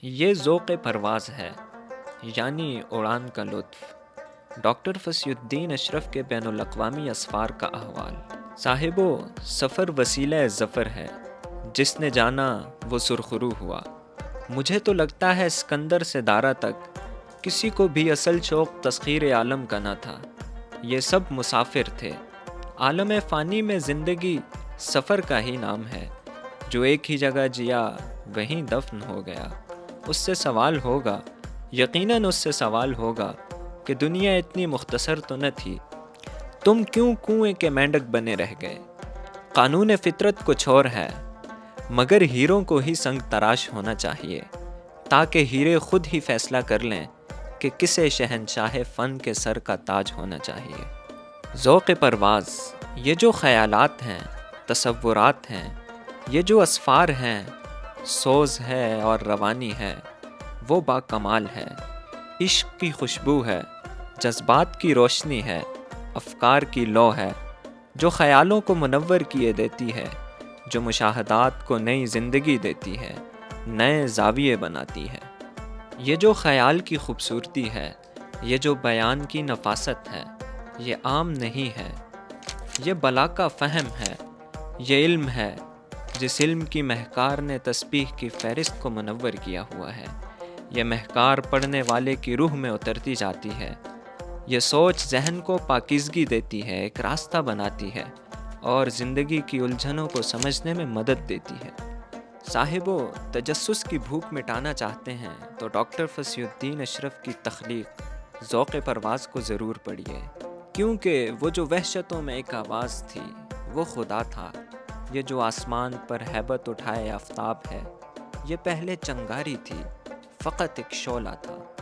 یہ ذوق پرواز ہے، یعنی اڑان کا لطف۔ ڈاکٹر فصیح الدین اشرف کے بین الاقوامی اسفار کا احوال۔ صاحبو، سفر وسیلہ ظفر ہے، جس نے جانا وہ سرخرو ہوا۔ مجھے تو لگتا ہے اسکندر سے دارا تک کسی کو بھی اصل شوق تسخیر عالم کا نہ تھا۔ یہ سب مسافر تھے۔ عالم فانی میں زندگی سفر کا ہی نام ہے۔ جو ایک ہی جگہ جیا وہیں دفن ہو گیا۔ اس سے سوال ہوگا، یقیناً اس سے سوال ہوگا کہ دنیا اتنی مختصر تو نہ تھی، تم کیوں کنویں کے مینڈک بنے رہ گئے؟ قانون فطرت کچھ اور ہے، مگر ہیروں کو ہی سنگ تراش ہونا چاہیے، تاکہ ہیرے خود ہی فیصلہ کر لیں کہ کسے شہنشاہ فن کے سر کا تاج ہونا چاہیے۔ ذوق پرواز، یہ جو خیالات ہیں، تصورات ہیں، یہ جو اسفار ہیں، سوز ہے اور روانی ہے، وہ با کمال ہے۔ عشق کی خوشبو ہے، جذبات کی روشنی ہے، افکار کی لو ہے، جو خیالوں کو منور کیے دیتی ہے، جو مشاہدات کو نئی زندگی دیتی ہے، نئے زاویے بناتی ہے۔ یہ جو خیال کی خوبصورتی ہے، یہ جو بیان کی نفاست ہے، یہ عام نہیں ہے، یہ بلا کا فہم ہے، یہ علم ہے، جس علم کی مہکار نے تسبیح کی فہرست کو منور کیا ہوا ہے۔ یہ مہکار پڑھنے والے کی روح میں اترتی جاتی ہے۔ یہ سوچ ذہن کو پاکیزگی دیتی ہے، ایک راستہ بناتی ہے اور زندگی کی الجھنوں کو سمجھنے میں مدد دیتی ہے۔ صاحبو، تجسس کی بھوک مٹانا چاہتے ہیں تو ڈاکٹر فصیح الدین اشرف کی تخلیق ذوق پرواز کو ضرور پڑھیے، کیونکہ وہ جو وحشتوں میں ایک آواز تھی وہ خدا تھا۔ یہ جو آسمان پر ہیبت اٹھائے آفتاب ہے، یہ پہلے چنگاری تھی، فقط ایک شعلہ تھا۔